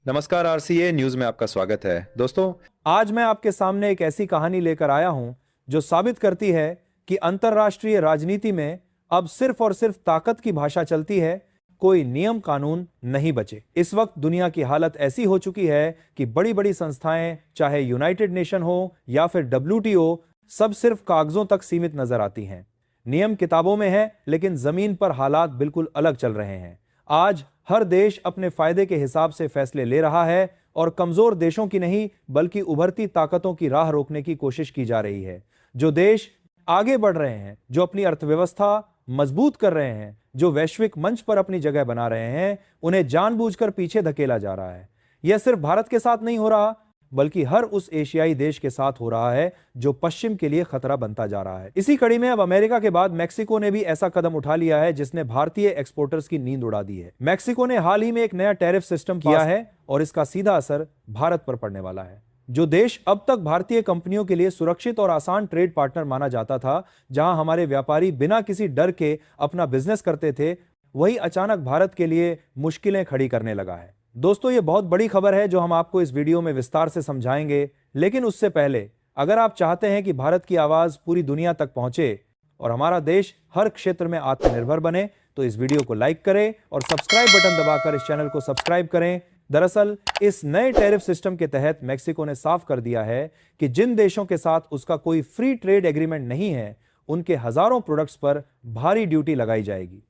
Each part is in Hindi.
नमस्कार आरसीए न्यूज में आपका स्वागत है। दोस्तों, आज मैं आपके सामने एक ऐसी कहानी लेकर आया हूं जो साबित करती है कि अंतर्राष्ट्रीय राजनीति में अब सिर्फ और सिर्फ ताकत की भाषा चलती है, कोई नियम कानून नहीं बचे। इस वक्त दुनिया की हालत ऐसी हो चुकी है कि बड़ी बड़ी संस्थाएं, चाहे यूनाइटेड नेशन हो या फिर WTO, सब सिर्फ कागजों तक सीमित नजर आती हैं। नियम किताबों में है, लेकिन जमीन पर हालात बिल्कुल अलग चल रहे हैं। आज हर देश अपने फायदे के हिसाब से फैसले ले रहा है और कमजोर देशों की नहीं बल्कि उभरती ताकतों की राह रोकने की कोशिश की जा रही है। जो देश आगे बढ़ रहे हैं, जो अपनी अर्थव्यवस्था मजबूत कर रहे हैं, जो वैश्विक मंच पर अपनी जगह बना रहे हैं, उन्हें जानबूझकर पीछे धकेला जा रहा है। यह सिर्फ भारत के साथ नहीं हो रहा, बल्कि हर उस एशियाई देश के साथ हो रहा है जो पश्चिम के लिए खतरा बनता जा रहा है। इसी कड़ी में अब अमेरिका के बाद मेक्सिको ने भी ऐसा कदम उठा लिया है जिसने भारतीय एक्सपोर्टर्स की नींद उड़ा दी है। मेक्सिको ने हाल ही में एक नया टैरिफ सिस्टम किया है और इसका सीधा असर भारत पर पड़ने वाला है। जो देश अब तक भारतीय कंपनियों के लिए सुरक्षित और आसान ट्रेड पार्टनर माना जाता था, जहां हमारे व्यापारी बिना किसी डर के अपना बिजनेस करते थे, वही अचानक भारत के लिए मुश्किलें खड़ी करने लगा है। दोस्तों, ये बहुत बड़ी खबर है जो हम आपको इस वीडियो में विस्तार से समझाएंगे। लेकिन उससे पहले, अगर आप चाहते हैं कि भारत की आवाज पूरी दुनिया तक पहुंचे और हमारा देश हर क्षेत्र में आत्मनिर्भर बने, तो इस वीडियो को लाइक करें और सब्सक्राइब बटन दबाकर इस चैनल को सब्सक्राइब करें। दरअसल इस नए टैरिफ सिस्टम के तहत मेक्सिको ने साफ कर दिया है कि जिन देशों के साथ उसका कोई फ्री ट्रेड एग्रीमेंट नहीं है, उनके हजारों प्रोडक्ट्स पर भारी ड्यूटी लगाई जाएगी।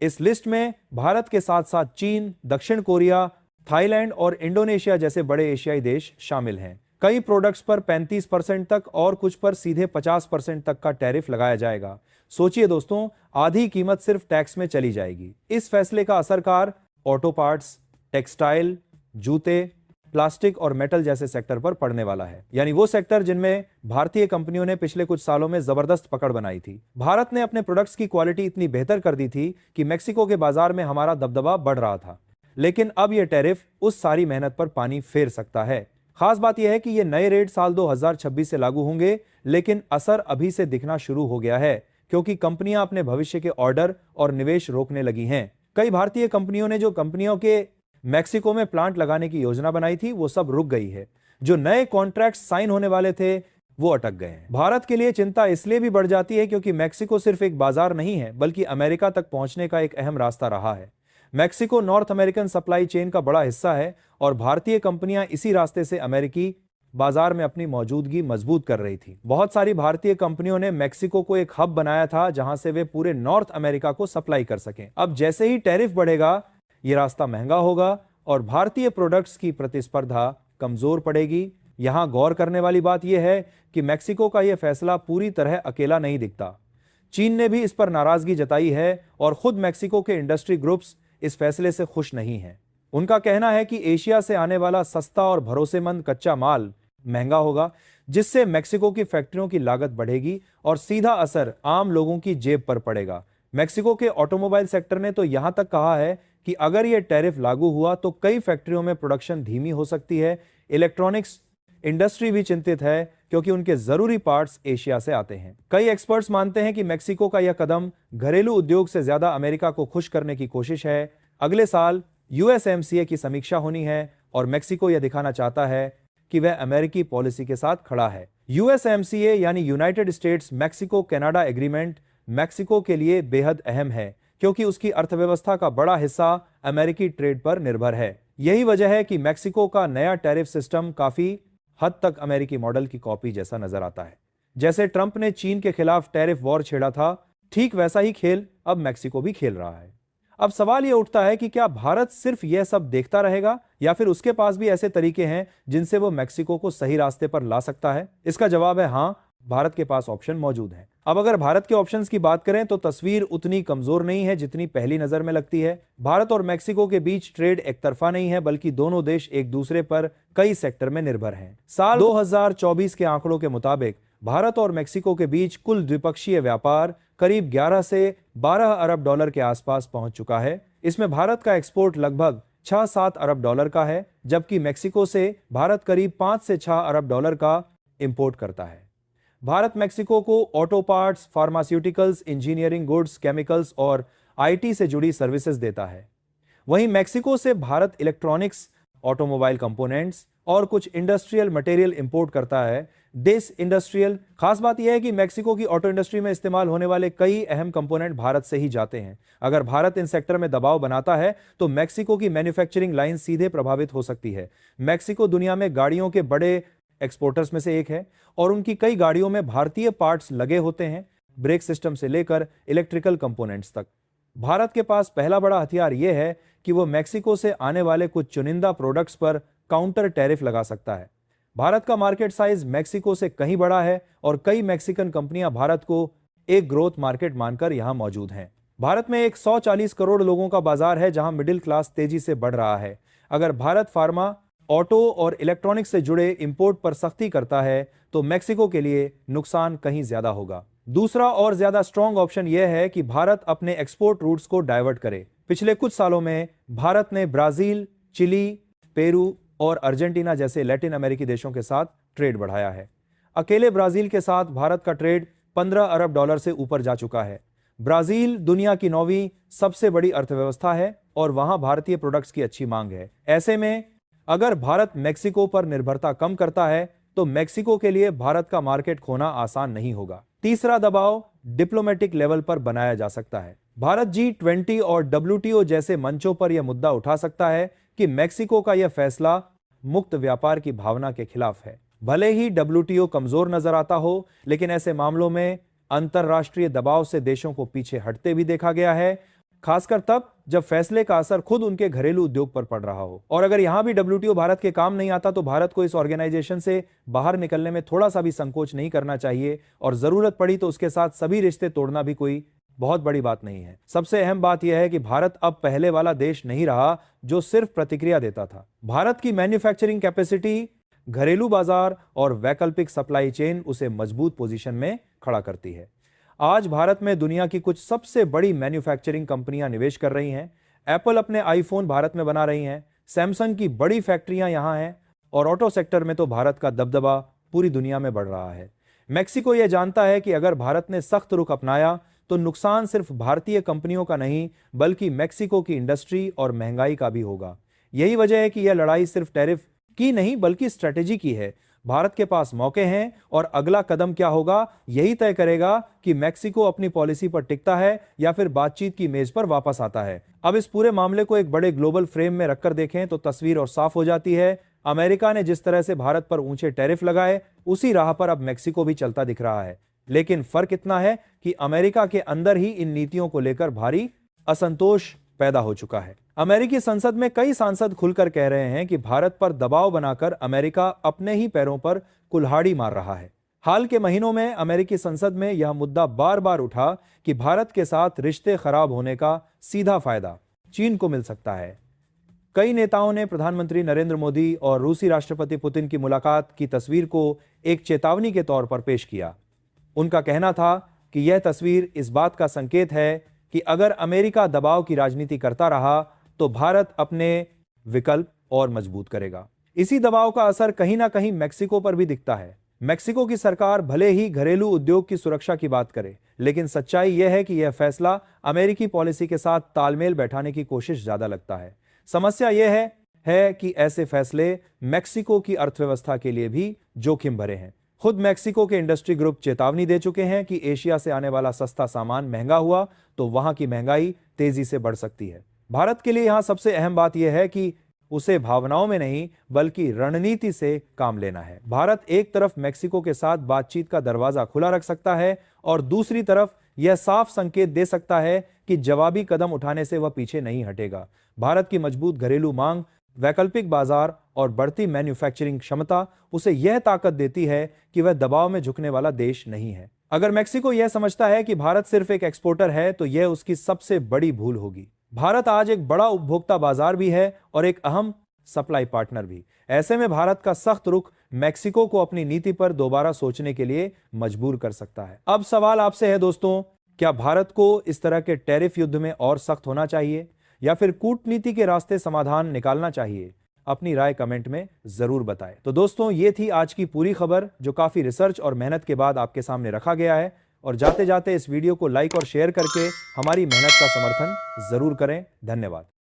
इस लिस्ट में भारत के साथ साथ चीन, दक्षिण कोरिया, थाईलैंड और इंडोनेशिया जैसे बड़े एशियाई देश शामिल हैं। कई प्रोडक्ट्स पर 35% तक और कुछ पर सीधे 50% तक का टैरिफ लगाया जाएगा। सोचिए दोस्तों, आधी कीमत सिर्फ टैक्स में चली जाएगी। इस फैसले का असरकार ऑटो पार्ट्स, टेक्सटाइल, जूते, प्लास्टिक और मेटल जैसे सेक्टर पर पड़ने वाला है, यानी वो सेक्टर जिनमें भारतीय कंपनियों ने पिछले कुछ सालों में जबरदस्त पकड़ बनाई थी। भारत ने अपने प्रोडक्ट्स की क्वालिटी इतनी बेहतर कर दी थी कि मेक्सिको के बाजार में हमारा दबदबा बढ़ रहा था। लेकिन अब यह टैरिफ उस सारी मेहनत पर पानी फेर सकता है। खास बात यह है कि ये नए रेट साल 2026 से लागू होंगे, लेकिन असर अभी से दिखना शुरू हो गया है, क्योंकि कंपनियां अपने भविष्य के ऑर्डर और निवेश रोकने लगी हैं। कई भारतीय कंपनियों ने जो कंपनियों के मैक्सिको में प्लांट लगाने की योजना बनाई थी, वो सब रुक गई है। जो नए कॉन्ट्रैक्ट साइन होने वाले थे, वो अटक गए हैं। भारत के लिए चिंता इसलिए भी बढ़ जाती है क्योंकि मैक्सिको सिर्फ एक बाजार नहीं है, बल्कि अमेरिका तक पहुंचने का एक अहम रास्ता रहा है। Mexico north American supply chain का बड़ा हिस्सा है और भारतीय कंपनियां इसी रास्ते से अमेरिकी बाजार में अपनी मौजूदगी मजबूत कर रही थी। बहुत सारी भारतीय कंपनियों ने मैक्सिको को एक हब बनाया था जहां से वे पूरे नॉर्थ अमेरिका को सप्लाई कर सकें। अब जैसे ही टैरिफ बढ़ेगा, यह रास्ता महंगा होगा और भारतीय प्रोडक्ट्स की प्रतिस्पर्धा कमजोर पड़ेगी। यहां गौर करने वाली बात यह है कि मैक्सिको का यह फैसला पूरी तरह अकेला नहीं दिखता। चीन ने भी इस पर नाराजगी जताई है और खुद मैक्सिको के इंडस्ट्री ग्रुप्स इस फैसले से खुश नहीं है। उनका कहना है कि एशिया से आने वाला सस्ता और भरोसेमंद कच्चा माल महंगा होगा, जिससे मैक्सिको की फैक्ट्रियों की लागत बढ़ेगी और सीधा असर आम लोगों की जेब पर पड़ेगा। मैक्सिको के ऑटोमोबाइल सेक्टर ने तो यहां तक कहा है कि अगर यह टैरिफ लागू हुआ तो कई फैक्ट्रियों में प्रोडक्शन धीमी हो सकती है। इलेक्ट्रॉनिक्स इंडस्ट्री भी चिंतित है क्योंकि उनके जरूरी पार्ट्स एशिया से आते हैं। कई एक्सपर्ट्स मानते हैं कि मैक्सिको का यह कदम घरेलू उद्योग से ज्यादा अमेरिका को खुश करने की कोशिश है। अगले साल USMCA की समीक्षा होनी है और मैक्सिको यह दिखाना चाहता है कि वह अमेरिकी पॉलिसी के साथ खड़ा है। USMCA यानी United states Mexico Canada agreement Mexico के लिए बेहद अहम है, क्योंकि उसकी अर्थव्यवस्था का बड़ा हिस्सा अमेरिकी ट्रेड पर निर्भर है। यही वजह है कि मैक्सिको का नया टैरिफ सिस्टम काफी हद तक अमेरिकी मॉडल की कॉपी जैसा नजर आता है। जैसे ट्रंप ने चीन के खिलाफ टैरिफ वॉर छेड़ा था, ठीक वैसा ही खेल अब मैक्सिको भी खेल रहा है। अब सवाल यह उठता है कि क्या भारत सिर्फ यह सब देखता रहेगा या फिर उसके पास भी ऐसे तरीके हैं जिनसे वो मैक्सिको को सही रास्ते पर ला सकता है? इसका जवाब है हां, भारत के पास ऑप्शन मौजूद हैं। अब अगर भारत के ऑप्शंस की बात करें तो तस्वीर उतनी कमजोर नहीं है जितनी पहली नजर में लगती है। भारत और मैक्सिको के बीच ट्रेड एक तरफा नहीं है, बल्कि दोनों देश एक दूसरे पर कई सेक्टर में निर्भर हैं। साल 2024 के आंकड़ों के मुताबिक भारत और मैक्सिको के बीच कुल द्विपक्षीय व्यापार करीब 11 से 12 अरब डॉलर के आसपास पहुंच चुका है। इसमें भारत का एक्सपोर्ट लगभग 6-7 अरब डॉलर का है, जबकि मैक्सिको से भारत करीब 5 से 6 अरब डॉलर का इंपोर्ट करता है। भारत मैक्सिको को auto parts, pharmaceuticals, engineering goods, chemicals और IT से जुड़ी सर्विसेज देता है। वहीं मैक्सिको से भारत इलेक्ट्रॉनिक्स, ऑटोमोबाइल कंपोनेंट्स और कुछ इंडस्ट्रियल मटेरियल इंपोर्ट करता है। दिस इंडस्ट्रियल, खास बात यह है कि मेक्सिको की ऑटो इंडस्ट्री में इस्तेमाल होने वाले कई अहम कंपोनेंट भारत से ही जाते हैं। अगर भारत इन सेक्टर में दबाव बनाता है तो मेक्सिको की मैन्युफैक्चरिंग लाइन सीधे प्रभावित हो सकती है। मेक्सिको दुनिया में गाड़ियों के बड़े एक्सपोर्टर्स में से एक है और उनकी कई गाड़ियों में भारतीय पार्ट्स लगे होते हैं, ब्रेक सिस्टम से लेकर इलेक्ट्रिकल कंपोनेंट्स तक। भारत के पास पहला बड़ा हथियार यह है कि वो मेक्सिको से आने वाले कुछ चुनिंदा प्रोडक्ट्स पर काउंटर टैरिफ लगा सकता है। भारत का मार्केट साइज मेक्सिको से कहीं बड़ा है और कई मेक्सिकन कंपनियां भारत को एक ग्रोथ मार्केट मानकर यहां मौजूद हैं। भारत में एक 140 करोड़ लोगों का बाजार है जहां मिडिल क्लास तेजी से बढ़ रहा है। अगर भारत फार्मा, ऑटो और इलेक्ट्रॉनिक्स से जुड़े इंपोर्ट पर सख्ती करता है तो मेक्सिको के लिए नुकसान कहीं ज्यादा होगा। दूसरा और ज्यादा स्ट्रॉन्ग ऑप्शन यह है कि भारत अपने एक्सपोर्ट रूट्स को डाइवर्ट करे। पिछले कुछ सालों में भारत ने ब्राजील, चिली, पेरू और अर्जेंटीना जैसे लैटिन अमेरिकी देशों के साथ ट्रेड बढ़ाया है। अकेले ब्राजील के साथ भारत का ट्रेड 15 अरब डॉलर से ऊपर जा चुका है। ब्राजील दुनिया की 9वीं सबसे बड़ी अर्थव्यवस्था है और वहां भारतीय प्रोडक्ट्स की अच्छी मांग है। ऐसे में अगर भारत मेक्सिको पर निर्भरता कम करता है तो मेक्सिको के लिए भारत का मार्केट खोना आसान नहीं होगा। तीसरा दबाव डिप्लोमेटिक लेवल पर बनाया जा सकता है। भारत G20 और WTO जैसे मंचों पर यह मुद्दा उठा सकता है कि मेक्सिको का यह फैसला मुक्त व्यापार की भावना के खिलाफ है। भले ही WTO कमजोर नजर आता हो, लेकिन ऐसे मामलों में अंतरराष्ट्रीय दबाव से देशों को पीछे हटते भी देखा गया है, खासकर तब जब फैसले का असर खुद उनके घरेलू उद्योग पर पड़ रहा हो। और अगर यहां भी WTO भारत के काम नहीं आता तो भारत को इस ऑर्गेनाइजेशन से बाहर निकलने में थोड़ा सा भी संकोच नहीं करना चाहिए और जरूरत पड़ी तो उसके साथ सभी रिश्ते तोड़ना भी कोई बहुत बड़ी बात नहीं है। सबसे अहम बात यह है कि भारत अब पहले वाला देश नहीं रहा जो सिर्फ प्रतिक्रिया देता था। भारत की मैन्युफैक्चरिंग कैपेसिटी, घरेलू बाजार और वैकल्पिक सप्लाई चेन उसे मजबूत पोजीशन में खड़ा करती है। आज भारत में दुनिया की कुछ सबसे बड़ी मैन्युफैक्चरिंग कंपनियां निवेश कर रही हैं। एप्पल अपने आईफोन भारत में बना रही हैं, सैमसंग की बड़ी फैक्ट्रियां यहां हैं और ऑटो सेक्टर में तो भारत का दबदबा पूरी दुनिया में बढ़ रहा है। मेक्सिको यह जानता है कि अगर भारत ने सख्त रुख अपनाया तो नुकसान सिर्फ भारतीय कंपनियों का नहीं बल्कि मेक्सिको की इंडस्ट्री और महंगाई का भी होगा। यही वजह है कि यह लड़ाई सिर्फ टैरिफ की नहीं बल्कि स्ट्रेटेजी की है। भारत के पास मौके हैं और अगला कदम क्या होगा यही तय करेगा कि मेक्सिको अपनी पॉलिसी पर टिकता है या फिर बातचीत की मेज पर वापस आता है। अब इस पूरे मामले को एक बड़े ग्लोबल फ्रेम में रखकर देखें तो तस्वीर और साफ हो जाती है। अमेरिका ने जिस तरह से भारत पर ऊंचे टैरिफ लगाए उसी राह पर अब मेक्सिको भी चलता दिख रहा है। लेकिन फर्क इतना है कि अमेरिका के अंदर ही इन नीतियों को लेकर भारी असंतोष पैदा हो चुका है। अमेरिकी संसद में कई सांसद खुलकर कह रहे हैं कि भारत पर दबाव बनाकर अमेरिका अपने ही पैरों पर कुल्हाड़ी मार रहा है। हाल के महीनों में अमेरिकी संसद में यह मुद्दा बार बार उठा कि भारत के साथ रिश्ते खराब होने का सीधा फायदा चीन को मिल सकता है। कई नेताओं ने प्रधानमंत्री नरेंद्र मोदी और रूसी राष्ट्रपति पुतिन की मुलाकात की तस्वीर को एक चेतावनी के तौर पर पेश किया। उनका कहना था कि यह तस्वीर इस बात का संकेत है कि अगर अमेरिका दबाव की राजनीति करता रहा तो भारत अपने विकल्प और मजबूत करेगा। इसी दबाव का असर कहीं ना कहीं मेक्सिको पर भी दिखता है। मेक्सिको की सरकार भले ही घरेलू उद्योग की सुरक्षा की बात करे, लेकिन सच्चाई यह है कि यह फैसला अमेरिकी पॉलिसी के साथ तालमेल बैठाने की कोशिश ज्यादा लगता है। समस्या यह है कि ऐसे फैसले मेक्सिको की अर्थव्यवस्था के लिए भी जोखिम भरे हैं। खुद मेक्सिको के इंडस्ट्री ग्रुप चेतावनी दे चुके हैं कि एशिया से आने वाला सस्ता सामान महंगा हुआ तो वहां की महंगाई तेजी से बढ़ सकती है। भारत के लिए यहां सबसे अहम बात यह है कि उसे भावनाओं में नहीं बल्कि रणनीति से काम लेना है। भारत एक तरफ मेक्सिको के साथ बातचीत का दरवाजा खुला रख सकता है और दूसरी तरफ यह साफ संकेत दे सकता है कि जवाबी कदम उठाने से वह पीछे नहीं हटेगा। भारत की मजबूत घरेलू मांग, वैकल्पिक बाजार और बढ़ती मैन्युफैक्चरिंग क्षमता उसे यह ताकत देती है कि वह दबाव में झुकने वाला देश नहीं है। अगर मेक्सिको यह समझता है कि भारत सिर्फ एक एक्सपोर्टर है तो यह उसकी सबसे बड़ी भूल होगी। भारत आज एक बड़ा उपभोक्ता बाजार भी है और एक अहम सप्लाई पार्टनर भी। ऐसे में भारत का सख्त रुख मेक्सिको को अपनी नीति पर दोबारा सोचने के लिए मजबूर कर सकता है। अब सवाल आपसे है दोस्तों, क्या भारत को इस तरह के टैरिफ युद्ध में और सख्त होना चाहिए या फिर कूटनीति के रास्ते समाधान निकालना चाहिए? अपनी राय कमेंट में जरूर बताएं। तो दोस्तों, ये थी आज की पूरी खबर जो काफी रिसर्च और मेहनत के बाद आपके सामने रखा गया है। और जाते जाते इस वीडियो को लाइक और शेयर करके हमारी मेहनत का समर्थन जरूर करें। धन्यवाद।